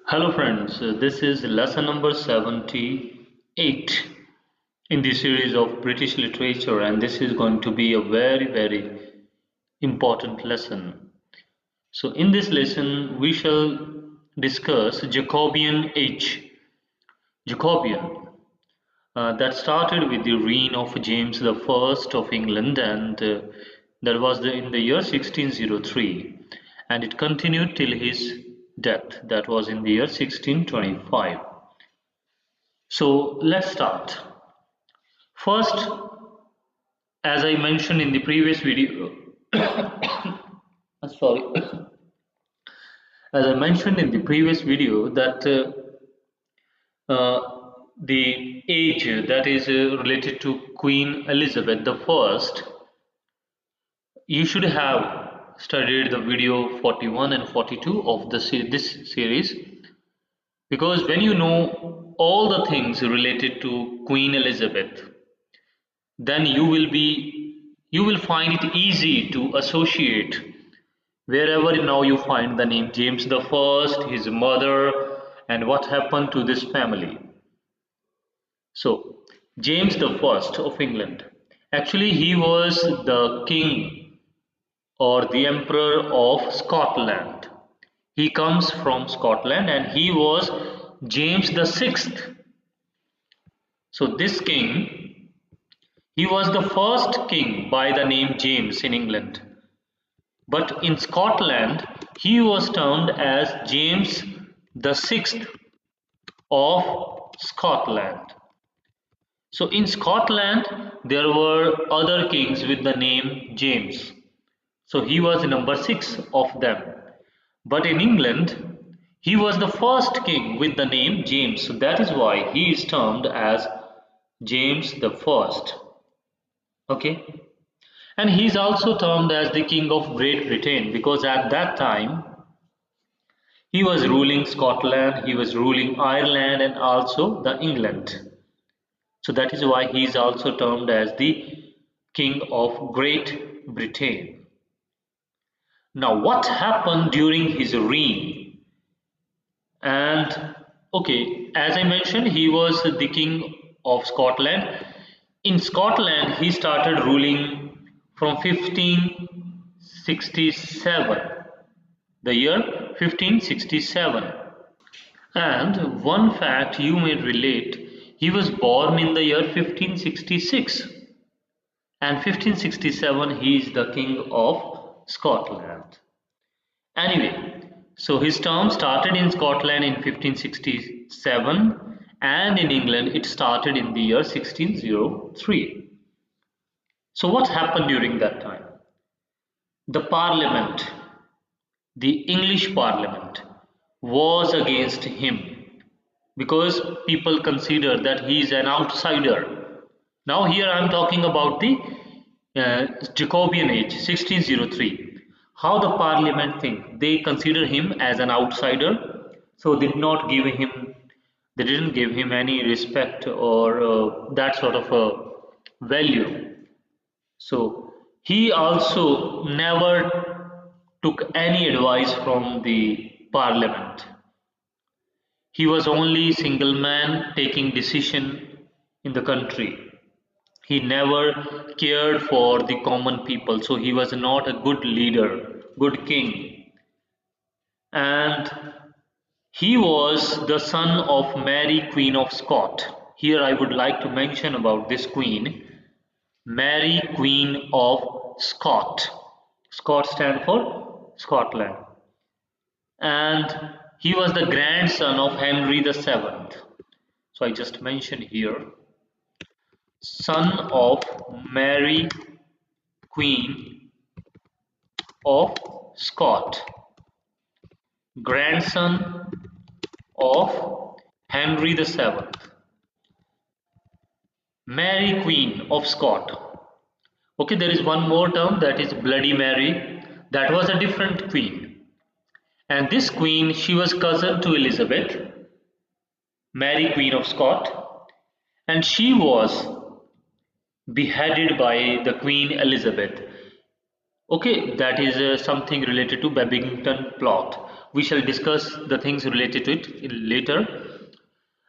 Hello friends, this is lesson number 78 in the series of British literature, and this is going to be a very important lesson. So in this lesson we shall discuss Jacobean Age. Jacobean that started with the reign of James the First of England, and that was in the year 1603, and it continued till his death, that was in the year 1625. So let's start. First, as I mentioned in the previous video, sorry, as I mentioned in the previous video that the age that is related to Queen Elizabeth the First, you should have studied the video 41 and 42 of this series, because when you know all the things related to Queen Elizabeth, then you will find it easy to associate wherever now you find the name James the First, his mother, and what happened to this family. So James the First of England, actually he was the king or the emperor of Scotland. He comes from Scotland and he was James the Sixth. So this king, he was the first king by the name James in England. But in Scotland, he was termed as James the Sixth of Scotland. So in Scotland, there were other kings with the name James. So he was number 6 of them. But in England, he was the first king with the name James. So that is why he is termed as James the First. Okay. And he is also termed as the king of Great Britain, because at that time he was ruling Scotland, he was ruling Ireland, and also the England. So that is why he is also termed as the king of Great Britain. Now what happened during his reign? And okay, as I mentioned, he was the king of Scotland. In Scotland, he started ruling from 1567, the year 1567. And one fact you may relate, he was born in the year 1566, and 1567 he is the king of Scotland. Anyway, so his term started in Scotland in 1567, and in England it started in the year 1603. So what happened during that time? The Parliament, the English Parliament, was against him because people consider that he is an outsider. Now here I am talking about the Jacobean Age, 1603. How the Parliament think? They consider him as an outsider, so they didn't give him any respect or that sort of a value. So he also never took any advice from the Parliament. He was only single man taking decision in the country. He never cared for the common people, so he was not a good leader, good king. And he was the son of Mary, Queen of Scott. Here I would like to mention about this queen, Mary, Queen of Scott. Scott stands for Scotland. And he was the grandson of Henry the Seventh. So I just mentioned here, son of Mary, Queen of Scott, grandson of Henry the Seventh. Mary, Queen of Scott. Okay, there is one more term, that is Bloody Mary. That was a different queen. And this queen, she was cousin to Elizabeth, Mary, Queen of Scott, and she was beheaded by the Queen Elizabeth. Okay, that is something related to Babington Plot. We shall discuss the things related to it later.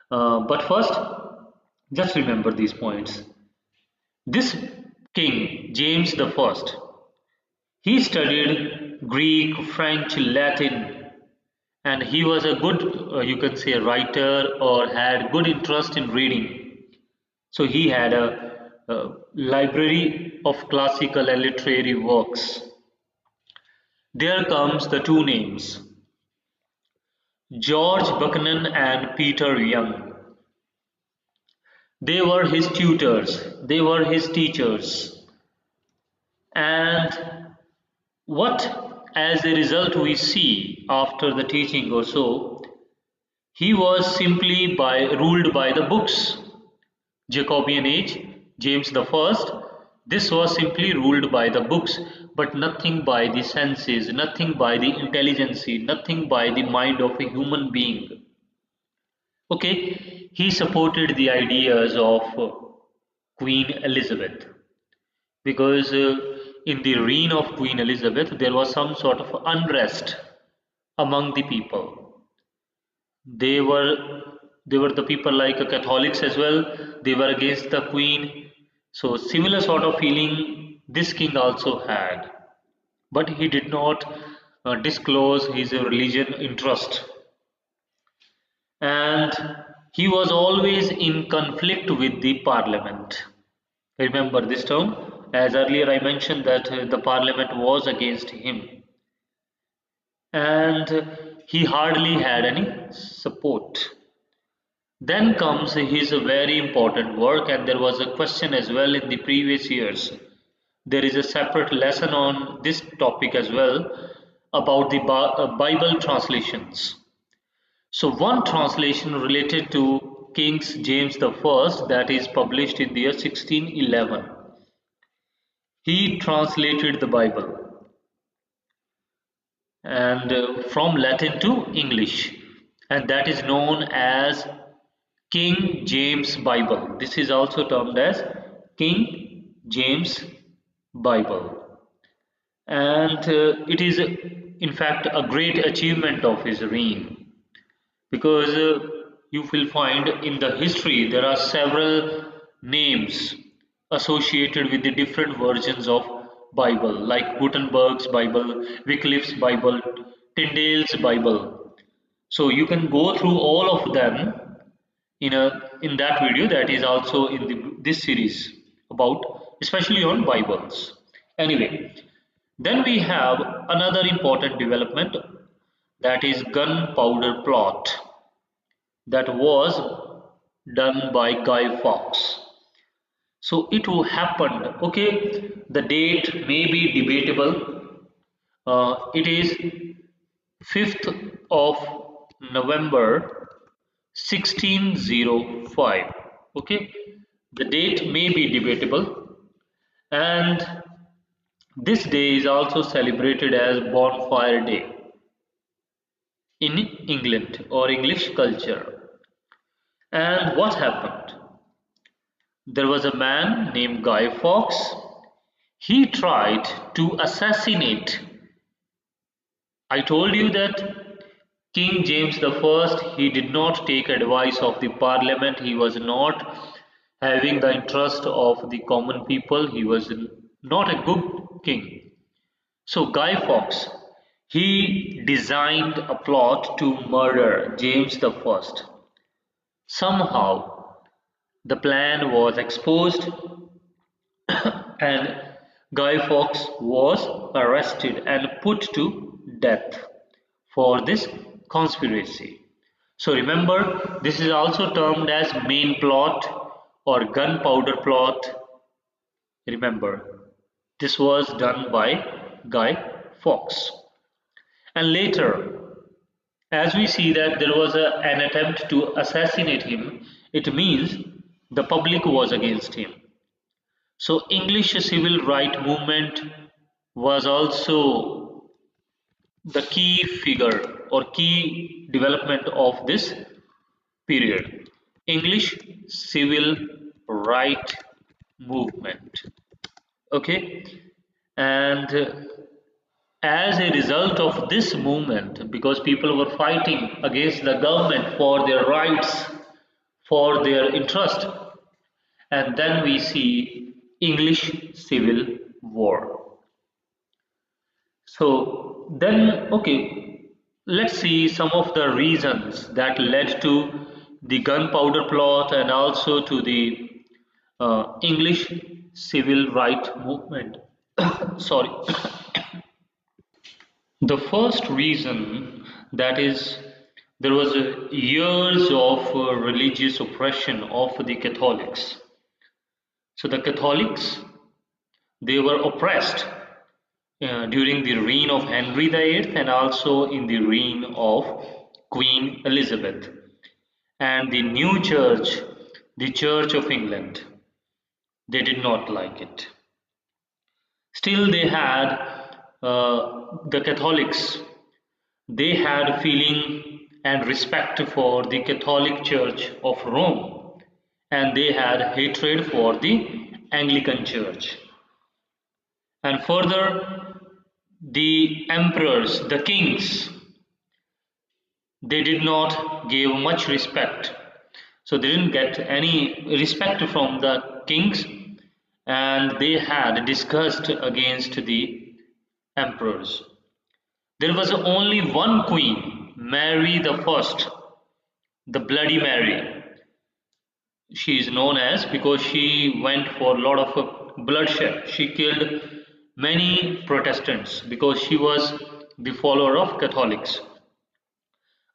But first, just remember these points. This king, James the First, he studied Greek, French, Latin, and he was a good, you can say, writer or had good interest in reading. So he had a library of classical and literary works. There comes the two names, George Buchanan and Peter Young. They were his tutors, they were his teachers. And what, as a result, we see after the teaching or so, he was simply ruled by the books. Jacobean Age, James the First, this was simply ruled by the books, but nothing by the senses, nothing by the intelligence, nothing by the mind of a human being. Okay, he supported the ideas of Queen Elizabeth because in the reign of Queen Elizabeth there was some sort of unrest among the people. They were they were the people like Catholics as well. They were against the Queen. So similar sort of feeling this king also had, but he did not disclose his religion interest, and he was always in conflict with the parliament. Remember this term, as earlier I mentioned that the parliament was against him, and he hardly had any support. Then comes his very important work, and there was a question as well in the previous years. There is a separate lesson on this topic as well about the Bible translations. So one translation related to King James the First, that is published in the year 1611. He translated the Bible and from Latin to English, and that is known as King James Bible. This is also termed as King James Bible, and it is in fact a great achievement of his reign, because you will find in the history there are several names associated with the different versions of Bible, like Gutenberg's Bible, Wycliffe's Bible, Tyndale's Bible. So you can go through all of them in that video that is also in this series about especially on Bibles. Anyway, then we have another important development, that is Gunpowder Plot, that was done by Guy Fawkes. So it happened. Okay, the date may be debatable. It is 5th of November 1605. Okay, the date may be debatable, and this day is also celebrated as Bonfire Day in England or English culture. And what happened? There was a man named Guy Fawkes. He tried to assassinate. I told you that King James the First, he did not take advice of the parliament. He was not having the interest of the common people. He was not a good king. So Guy Fawkes, he designed a plot to murder James the First. Somehow the plan was exposed and Guy Fawkes was arrested and put to death for this conspiracy. So remember, this is also termed as main plot or gunpowder plot. Remember, this was done by Guy Fawkes. And later, as we see that there was an attempt to assassinate him, it means the public was against him. So English civil rights movement was also the key figure or key development of this period. English civil rights movement. Okay, and As a result of this movement, because people were fighting against the government for their rights, for their interest, and then we see English Civil War. So then, okay, let's see some of the reasons that led to the Gunpowder Plot and also to the English civil right movement. Sorry. The first reason, that is, there was years of religious oppression of the Catholics. So the Catholics, they were oppressed during the reign of Henry VIII and also in the reign of Queen Elizabeth. And the new church, the Church of England, they did not like it. Still, they had the Catholics, they had feeling and respect for the Catholic Church of Rome, and they had hatred for the Anglican Church. And further, the emperors, the kings, they did not give much respect. So they didn't get any respect from the kings, and they had disgust against the emperors. There was only one queen, Mary the First, the Bloody Mary. She is known as because she went for a lot of bloodshed. She killed many Protestants because she was the follower of Catholics.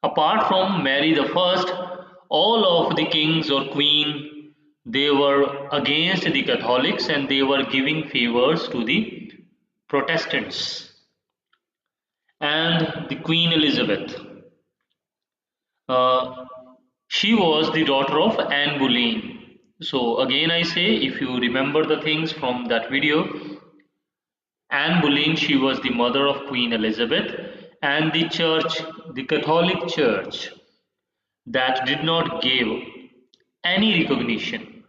Apart from Mary the First, all of the kings or queen, they were against the Catholics and they were giving favors to the Protestants. And the Queen Elizabeth, uh, she was the daughter of Anne Boleyn. So again I say, if you remember the things from that video, Anne Boleyn, she was the mother of Queen Elizabeth, and the church, the Catholic Church, that did not give any recognition.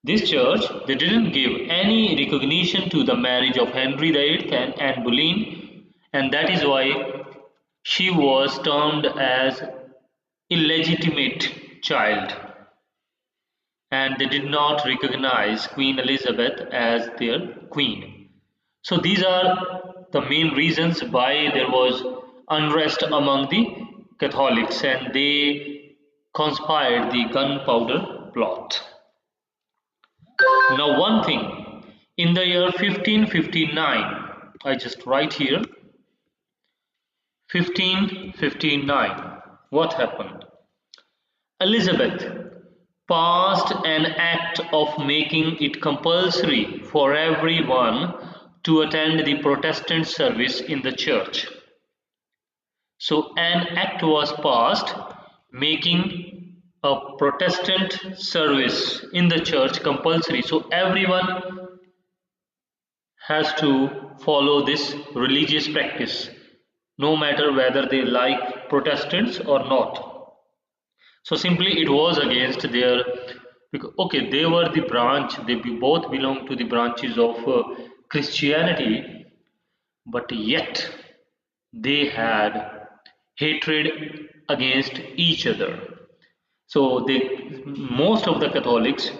This church, they didn't give any recognition to the marriage of Henry VIII and Anne Boleyn, and that is why she was termed as illegitimate child, and they did not recognize Queen Elizabeth as their queen. So these are the main reasons why there was unrest among the Catholics and they conspired the Gunpowder Plot. Now one thing, in the year 1559, I just write here 1559, what happened? Elizabeth passed an act of making it compulsory for everyone to attend the Protestant service in the church. So an act was passed making a Protestant service in the church compulsory. So everyone has to follow this religious practice, no matter whether they like Protestants or not. So simply it was against their, okay, they were the branch, they both belong to the branches of Christianity, but yet they had hatred against each other. So they, most of the Catholics,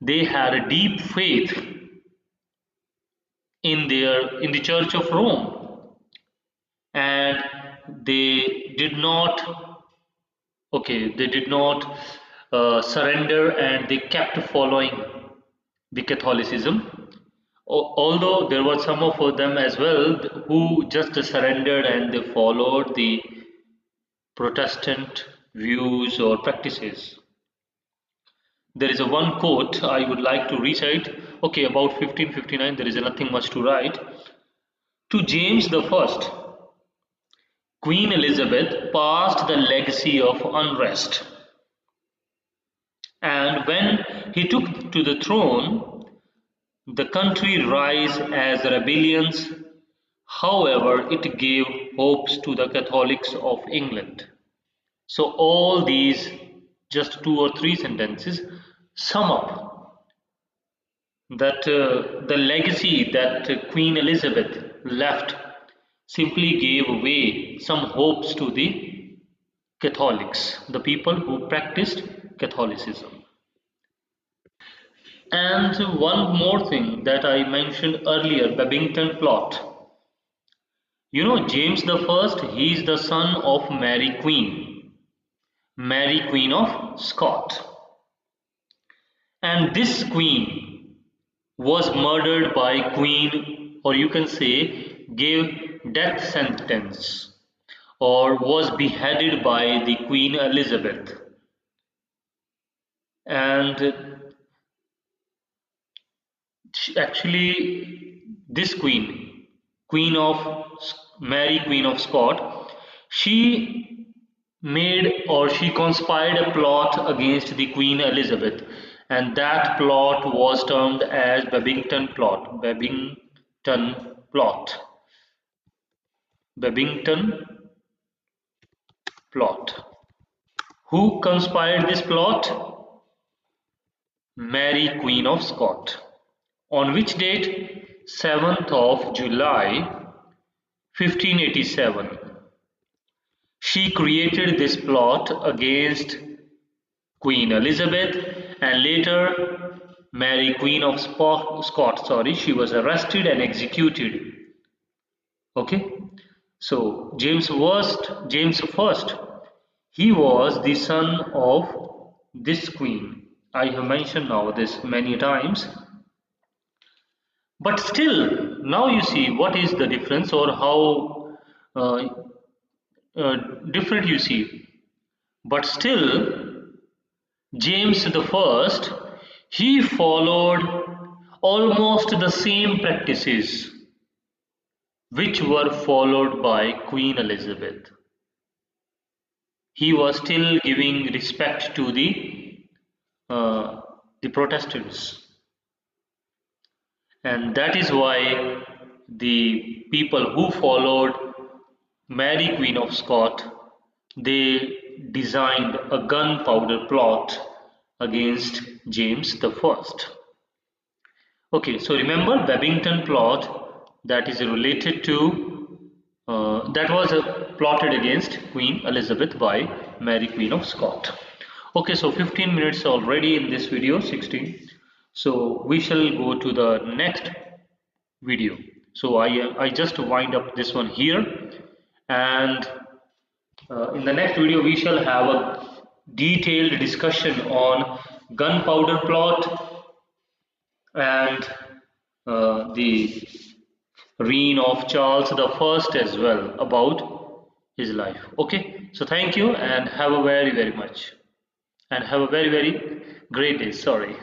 they had a deep faith in the Church of Rome, and they did not, okay, they did not surrender and they kept following the Catholicism. Although there were some of them as well who just surrendered and they followed the Protestant views or practices. There is a one quote I would like to recite. Okay, about 1559, there is nothing much to write. To James the First, Queen Elizabeth passed the legacy of unrest. And when he took to the throne, the country rise as rebellions. However, it gave hopes to the Catholics of England. So all these, just two or three sentences, sum up that the legacy that Queen Elizabeth left simply gave away some hopes to the Catholics, the people who practiced Catholicism. And one more thing that I mentioned earlier, Babington Plot. You know, James the First, he is the son of Mary Queen of Scott. And this queen was murdered by Queen, or you can say, gave death sentence, or was beheaded by the Queen Elizabeth. And actually, this Queen of Mary, Queen of Scott, she made or she conspired a plot against the Queen Elizabeth, and that plot was termed as Babington Plot. Plot. Babington Plot. Who conspired this plot? Mary, Queen of Scott. On which date? 7th of July 1587. She created this plot against Queen Elizabeth, and later Mary Queen of Scott, she was arrested and executed. Okay, so James First, he was the son of this queen. I have mentioned now this many times, but still, now you see what is the difference, or how uh, different you see. But still, James the First, he followed almost the same practices which were followed by Queen Elizabeth. He was still giving respect to uh, the Protestants, and that is why the people who followed Mary Queen of Scott, they designed a gunpowder plot against James the First. Okay, so remember Babington Plot, that is related to that was plotted against Queen Elizabeth by Mary Queen of Scott. Okay, so 15 minutes already in this video, 16. So we shall go to the next video. So I just wind up this one here, and in the next video we shall have a detailed discussion on gunpowder plot and the reign of Charles the First as well, about his life. Okay, so thank you and have a very much, and have a very great day. Sorry.